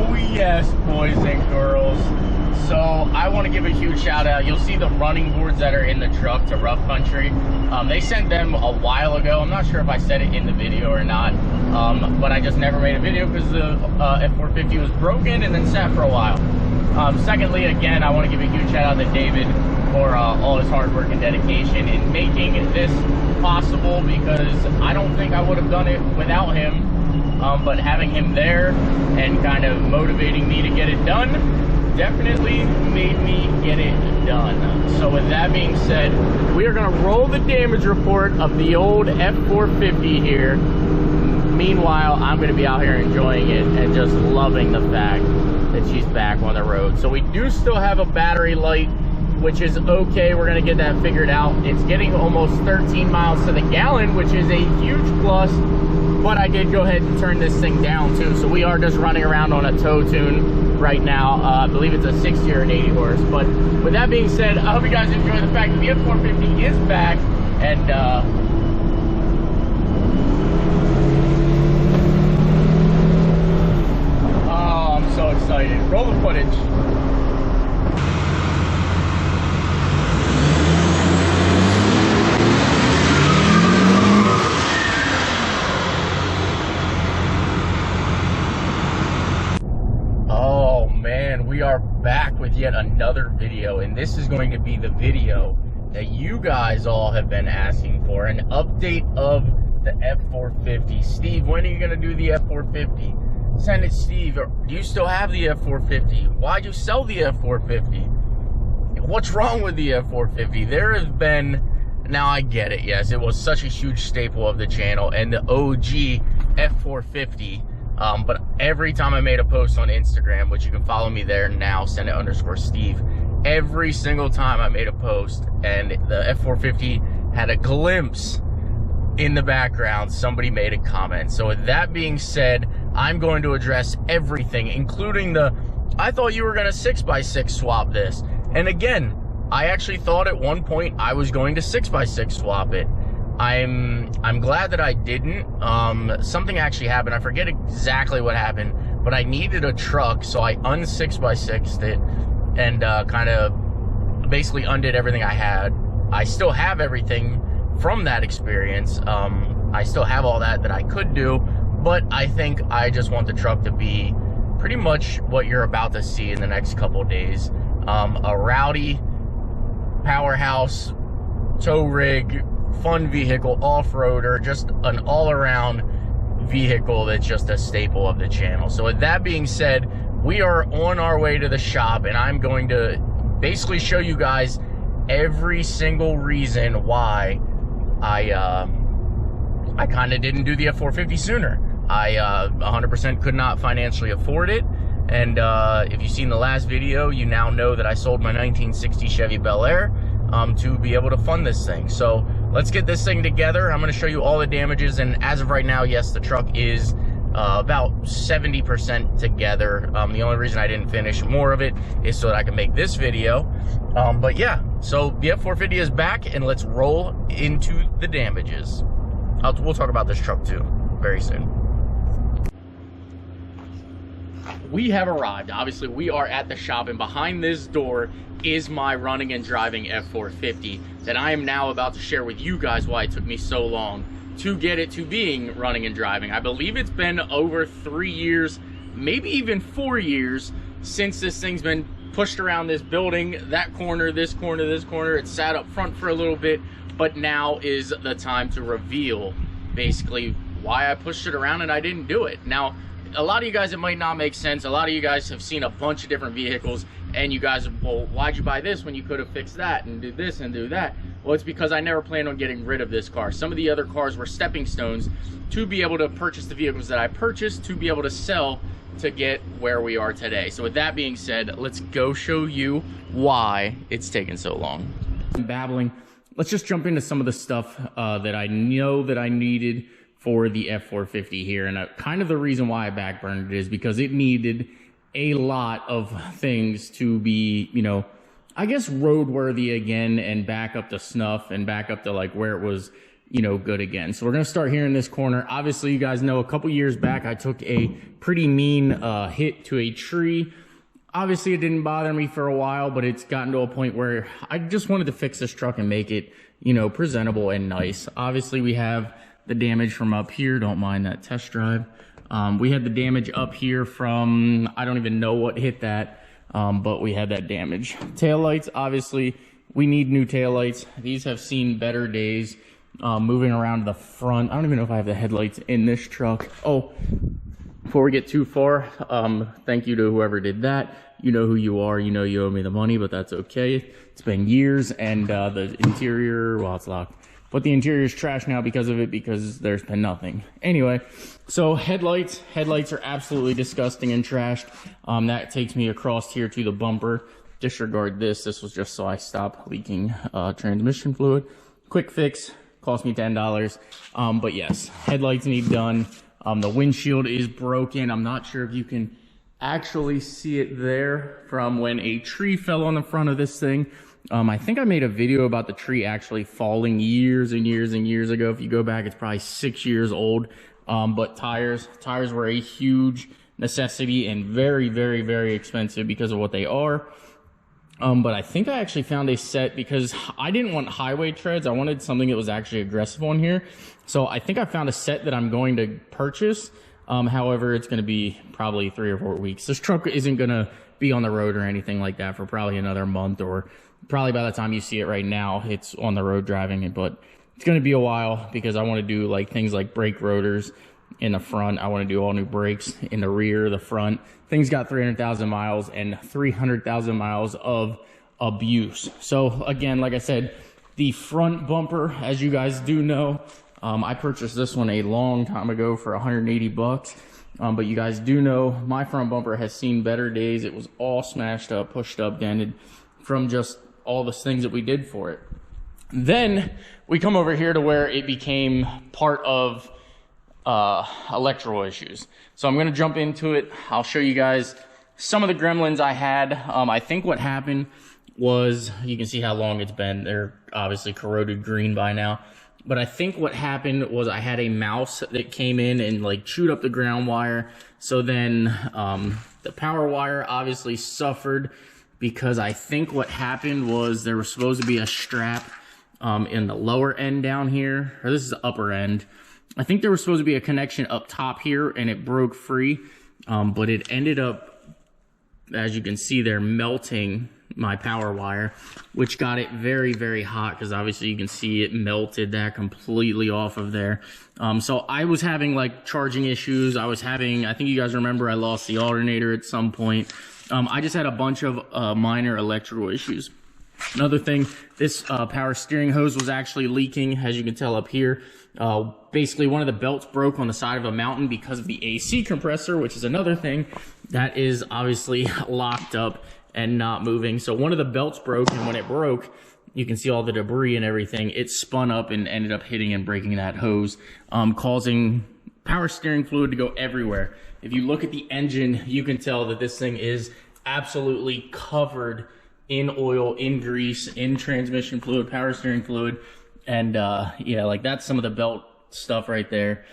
Oh yes, boys and girls. So I want to give a huge shout out. You'll see the running boards that are in the truck to Rough Country. They sent them a while ago. I'm not sure if I said it in the video or not, but I just never made a video because the F450 was broken and then sat for a while. Secondly, again, I want to give a huge shout out to David for all his hard work and dedication in making this possible, because I don't think I would have done it without him. But having him there and kind of motivating me to get it done definitely made me get it done. So with that being said, we are going to roll the damage report of the old F450 here. Meanwhile, I'm going to be out here enjoying it and just loving the fact that she's back on the road. So we do still have a battery light, which is okay. We're going to get that figured out. It's getting almost 13 miles to the gallon, which is a huge plus. But I did go ahead and turn this thing down too. So we are just running around on a tow tune right now. I believe it's a 60 or an 80 horse. But with that being said, I hope you guys enjoy the fact that the F450 is back. And oh, I'm so excited. Roll the footage. We are back with yet another video, and this is going to be the video that you guys all have been asking for, an update of the F450. Steve, when are you going to do the F450? Send it, Steve. Do you still have the F450? Why'd you sell the F450? What's wrong with the F450? There has been, now I get it, yes, it was such a huge staple of the channel and the OG F450. But every time I made a post on Instagram, which you can follow me there now, Senate_Steve, every single time I made a post and the F450 had a glimpse in the background, somebody made a comment. So with that being said, I'm going to address everything, including the, I thought you were going to 6x6 swap this. And again, I actually thought at one point I was going to 6x6 swap it. I'm glad that I didn't. Something actually happened. I forget exactly what happened, but I needed a truck, so I un-6x6'd it and kind of basically undid everything I had. I still have everything from that experience. I still have all that I could do, but I think I just want the truck to be pretty much what you're about to see in the next couple of days. A rowdy powerhouse tow rig, fun vehicle, off-roader, just an all-around vehicle that's just a staple of the channel. So with that being said, we are on our way to the shop, and I'm going to basically show you guys every single reason why I kind of didn't do the F450 sooner. I 100% could not financially afford it, and if you've seen the last video, you now know that I sold my 1960 Chevy Bel Air to be able to fund this thing. So let's get this thing together. I'm going to show you all the damages, and as of right now, yes, the truck is about 70% together. The only reason I didn't finish more of it is so that I can make this video. But yeah, so the F450 is back, and let's roll into the damages. We'll talk about this truck too very soon. We have arrived. Obviously, we are at the shop, and behind this door is my running and driving F450 that I am now about to share with you guys why it took me so long to get it to being running and driving. I believe it's been over 3 years, maybe even 4 years since this thing's been pushed around this building, that corner, this corner, this corner. It sat up front for a little bit, but now is the time to reveal basically why I pushed it around and I didn't do it. Now, a lot of you guys, it might not make sense. A lot of you guys have seen a bunch of different vehicles and you guys, well, why'd you buy this when you could have fixed that and do this and do that? Well, it's because I never planned on getting rid of this car. Some of the other cars were stepping stones to be able to purchase the vehicles that I purchased, to be able to sell to get where we are today. So with that being said, let's go show you why it's taken so long. I'm babbling. Let's just jump into some of the stuff that I know that I needed for the F450 here. And kind of the reason why I backburned it is because it needed a lot of things to be, you know, I guess roadworthy again and back up to snuff and back up to like where it was, you know, good again. So we're going to start here in this corner. Obviously, you guys know a couple years back, I took a pretty mean hit to a tree. Obviously, it didn't bother me for a while, but it's gotten to a point where I just wanted to fix this truck and make it, you know, presentable and nice. Obviously, we have the damage from up here. Don't mind that test drive. We had the damage up here from, I don't even know what hit that, but we had that damage. Taillights, obviously, we need new taillights. These have seen better days. Moving around to the front, I don't even know if I have the headlights in this truck. Oh, before we get too far, thank you to whoever did that. You know who you are. You know you owe me the money, but that's okay. It's been years, and the interior, well, it's locked. But the interior is trash now because of it, because there's been nothing. Anyway, so headlights are absolutely disgusting and trashed. That takes me across here to the bumper. Disregard this. This was just so I stop leaking transmission fluid. Quick fix, cost me $10. But yes, headlights need done. The windshield is broken. I'm not sure if you can actually see it there from when a tree fell on the front of this thing. I think I made a video about the tree actually falling years and years and years ago. If you go back, it's probably 6 years old. But tires were a huge necessity and very, very, very expensive because of what they are. But I think I actually found a set because I didn't want highway treads. I wanted something that was actually aggressive on here. So I think I found a set that I'm going to purchase. However, it's going to be probably 3 or 4 weeks. This truck isn't going to be on the road or anything like that for probably another month, or probably by the time you see it right now, it's on the road driving it. But it's going to be a while because I want to do like things like brake rotors in the front. I want to do all new brakes in the rear, the front. Things got 300,000 miles and 300,000 miles of abuse. So again, like I said, the front bumper, as you guys do know, I purchased this one a long time ago for 180 bucks. But you guys do know my front bumper has seen better days. It was all smashed up, pushed up, dented from just all the things that we did for it. Then we come over here to where it became part of electrical issues. So I'm going to jump into it. I'll show you guys some of the gremlins I had. I think what happened was, you can see how long it's been. They're obviously corroded green by now. But I think what happened was I had a mouse that came in and like chewed up the ground wire. So then the power wire obviously suffered, because I think what happened was there was supposed to be a strap in the lower end down here, or this is the upper end. I think there was supposed to be a connection up top here, and it broke free, but it ended up, as you can see there, melting my power wire, which got it very, very hot, because obviously you can see it melted that completely off of there. So I was having like charging issues. I think you guys remember I lost the alternator at some point. I just had a bunch of minor electrical issues. Another thing, this power steering hose was actually leaking, as you can tell up here. Basically, one of the belts broke on the side of a mountain because of the AC compressor, which is another thing that is obviously locked up and not moving. So one of the belts broke, and when it broke, you can see all the debris and everything. It spun up and ended up hitting and breaking that hose, causing power steering fluid to go everywhere. If you look at the engine, you can tell that this thing is absolutely covered in oil, in grease, in transmission fluid, power steering fluid. And yeah, like that's some of the belt stuff right there.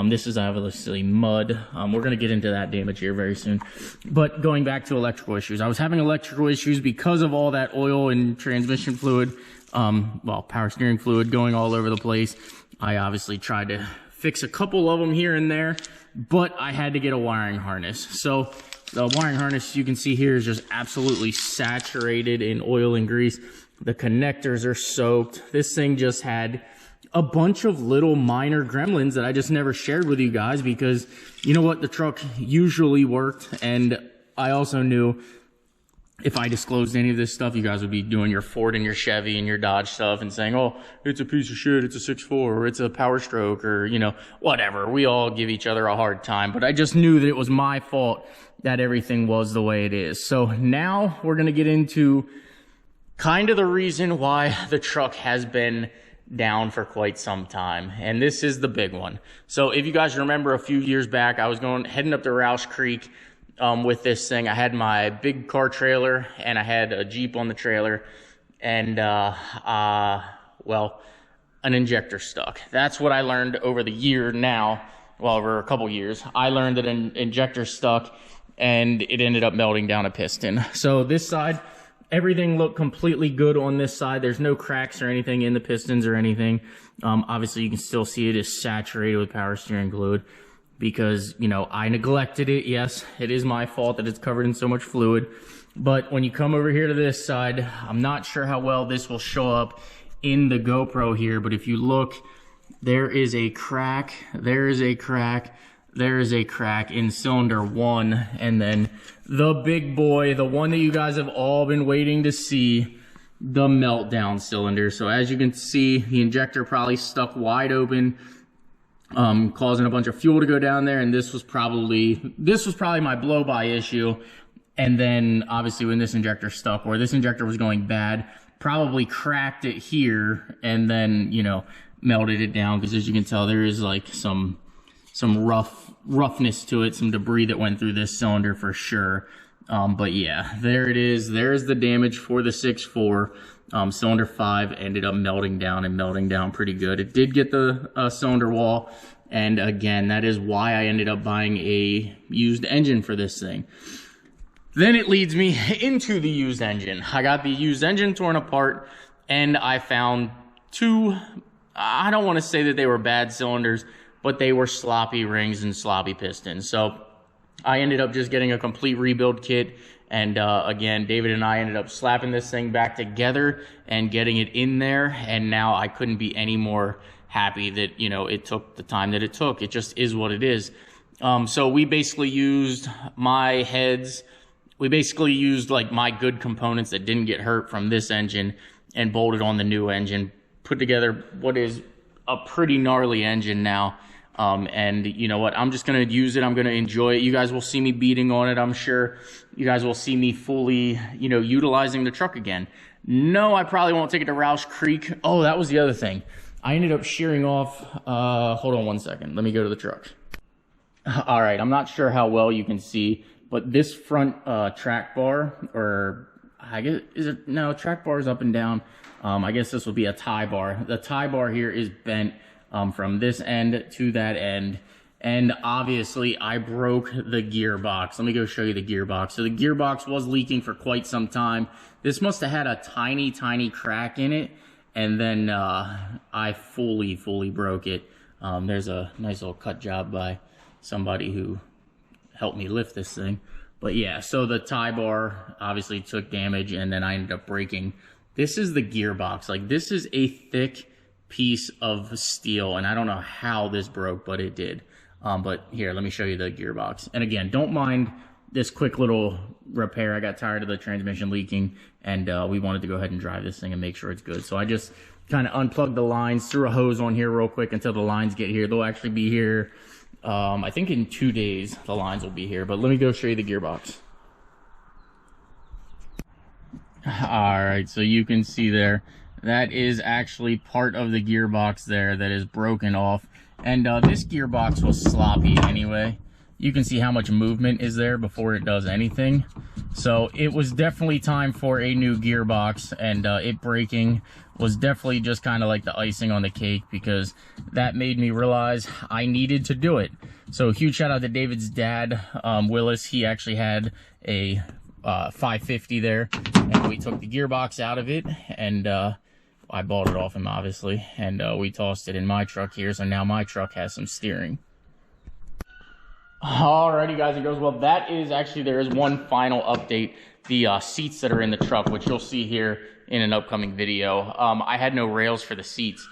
This is obviously mud. We're going to get into that damage here very soon. But going back to electrical issues, I was having electrical issues because of all that oil and transmission fluid, well, power steering fluid going all over the place. I obviously tried to fix a couple of them here and there, but I had to get a wiring harness. So the wiring harness you can see here is just absolutely saturated in oil and grease. The connectors are soaked. This thing just had a bunch of little minor gremlins that I just never shared with you guys, because you know what, the truck usually worked, and I also knew if I disclosed any of this stuff, you guys would be doing your Ford and your Chevy and your Dodge stuff and saying, oh, it's a piece of shit, it's a 6.4, or it's a Power Stroke, or, you know, whatever. We all give each other a hard time, but I just knew that it was my fault that everything was the way it is. So now we're going to get into kind of the reason why the truck has been down for quite some time, and this is the big one. So if you guys remember a few years back, I was heading up to Roush Creek with this thing. I had my big car trailer and I had a Jeep on the trailer, and well, an injector stuck. That's what I learned over the year now, well, over a couple years. I learned that an injector stuck and it ended up melting down a piston. So this side, everything looked completely good on this side. There's no cracks or anything in the pistons or anything. Obviously you can still see it is saturated with power steering fluid because, you know, I neglected it. Yes, it is my fault that it's covered in so much fluid. But when you come over here to this side, I'm not sure how well this will show up in the GoPro here, but if you look, there is a crack, there is a crack, there is a crack in cylinder 1, and then the big boy, the one that you guys have all been waiting to see, the meltdown cylinder. So as you can see, the injector probably stuck wide open, causing a bunch of fuel to go down there, and this was probably my blow-by issue. And then obviously when this injector stuck, or this injector was going bad, probably cracked it here and then, you know, melted it down, because as you can tell, there is like some roughness to it, some debris that went through this cylinder for sure. But yeah, there it is. There's the damage for the 6.4. Cylinder 5 ended up melting down pretty good. It did get the cylinder wall, and again, that is why I ended up buying a used engine for this thing. Then it leads me into the used engine. I got the used engine torn apart, and I found two, I don't want to say that they were bad cylinders, but they were sloppy rings and sloppy pistons. So I ended up just getting a complete rebuild kit, and again, David and I ended up slapping this thing back together and getting it in there, and now I couldn't be any more happy that, you know, it took the time that it took. It just is what it is. So we basically used my heads. We basically used like my good components that didn't get hurt from this engine and bolted on the new engine, put together what is a pretty gnarly engine now. And you know what, I'm just going to use it. I'm going to enjoy it. You guys will see me beating on it. I'm sure you guys will see me fully, you know, utilizing the truck again. No, I probably won't take it to Roush Creek. Oh, that was the other thing. I ended up shearing off, hold on one second. Let me go to the truck. All right. I'm not sure how well you can see, but this front track bar, or I guess, is it? No, track bar is up and down. I guess this will be a tie bar. The tie bar here is bent from this end to that end. And obviously I broke the gearbox. Let me go show you the gearbox. So the gearbox was leaking for quite some time. This must have had a tiny, tiny crack in it. And then I fully broke it. There's a nice little cut job by somebody who helped me lift this thing. But yeah, so the tie bar obviously took damage, and then I ended up breaking. This is the gearbox. Like, this is a thick piece of steel, and I don't know how this broke, but it did. But here, let me show you the gearbox. And again, don't mind this quick little repair. I got tired of the transmission leaking, and we wanted to go ahead and drive this thing and make sure it's good. So I just kind of unplugged the lines, threw a hose on here real quick until the lines get here. They'll actually be here, I think in 2 days, the lines will be here. But let me go show you the gearbox. All right, so you can see there, that is actually part of the gearbox there that is broken off. And this gearbox was sloppy anyway. You can see how much movement is there before it does anything. So it was definitely time for a new gearbox, and it breaking was definitely just kind of like the icing on the cake, because that made me realize I needed to do it. So huge shout out to David's dad, Willis. He actually had a 550 there, and we took the gearbox out of it, and I bought it off him, obviously, and we tossed it in my truck here, so now my truck has some steering. Alrighty, guys and girls, well, that is actually, there is one final update. The seats that are in the truck, which you'll see here in an upcoming video. I had no rails for the seats,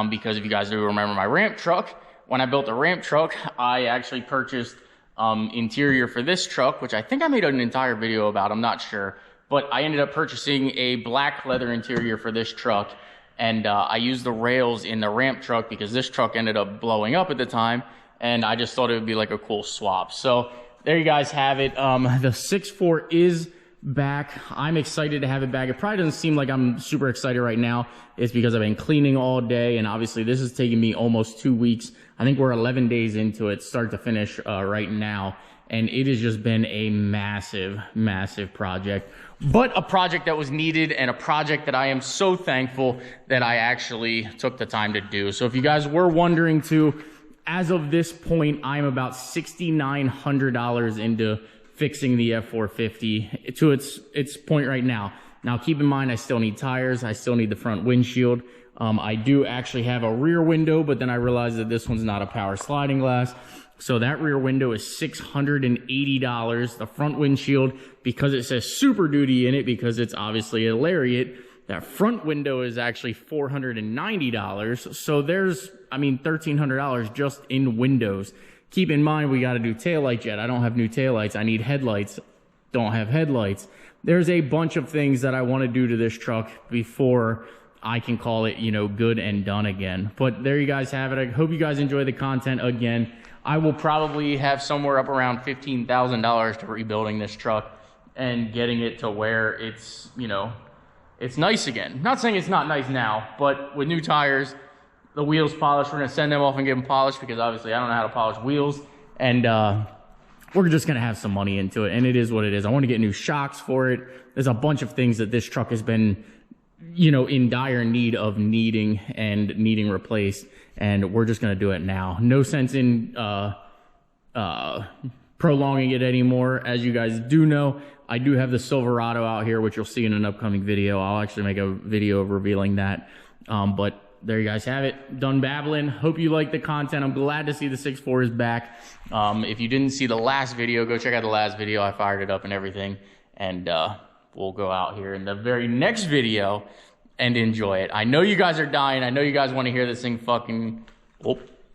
because if you guys do remember my ramp truck, when I built a ramp truck, I actually purchased interior for this truck, which I think I made an entire video about, I'm not sure, but I ended up purchasing a black leather interior for this truck, and I used the rails in the ramp truck because this truck ended up blowing up at the time, and I just thought it would be like a cool swap. So there you guys have it. The 6.4 is back. I'm excited to have it back. It probably doesn't seem like I'm super excited right now. It's because I've been cleaning all day, and obviously this is taking me almost 2 weeks. I think we're 11 days into it, start to finish right now. and it has just been a massive, massive project. But a project that was needed, and a project that I am so thankful that I actually took the time to do. So if you guys were wondering too, as of this point, I'm about $6,900 into fixing the F450 to its point right now. Now, keep in mind, I still need tires. I still need the front windshield. I do actually have a rear window, but then I realized that this one's not a power sliding glass. So that rear window is $680. The front windshield, because it says Super Duty in it, because it's obviously a Lariat, that front window is actually $490. So there's, I mean, $1,300 just in windows. Keep in mind, we got to do taillights yet. I don't have new taillights. I need headlights. Don't have headlights. There's a bunch of things that I want to do to this truck before I can call it, you know, good and done again. But there you guys have it. I hope you guys enjoy the content again. I will probably have somewhere up around $15,000 to rebuilding this truck and getting it to where it's, you know, it's nice again. Not saying it's not nice now, but with new tires, the wheels polished, we're going to send them off and get them polished, because obviously I don't know how to polish wheels. And we're just going to have some money into it, and it is what it is. I want to get new shocks for it. There's a bunch of things that this truck has been, you know, in dire need of needing replaced, and we're just going to do it now. No sense in prolonging it anymore. As you guys do know, I do have the Silverado out here, which you'll see in an upcoming video. I'll actually make a video of revealing that. But there you guys have it. Done babbling. Hope you like the content. I'm glad to see the 6.4 is back. If you didn't see the last video, go check out the last video. I fired it up and everything. And we'll go out here in the very next video and enjoy it. I know you guys are dying. I know you guys want to hear this thing fucking,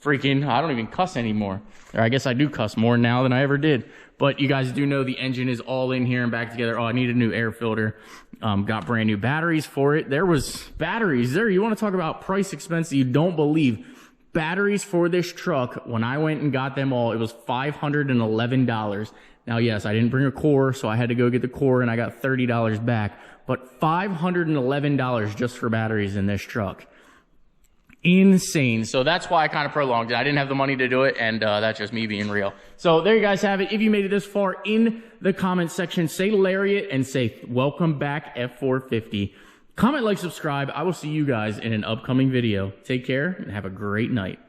freaking, I don't even cuss anymore. Or I guess I do cuss more now than I ever did. But you guys do know the engine is all in here and back together. Oh, I need a new air filter. Got brand new batteries for it. There was batteries there. You want to talk about price expense that you don't believe. Batteries for this truck, when I went and got them all, it was $511. Now, yes, I didn't bring a core, so I had to go get the core, and I got $30 back. But $511 just for batteries in this truck. Insane. So that's why I kind of prolonged it. I didn't have the money to do it, and that's just me being real. So there you guys have it. If you made it this far, in the comment section, say Lariat and say welcome back F450. Comment, like, subscribe. I will see you guys in an upcoming video. Take care and have a great night.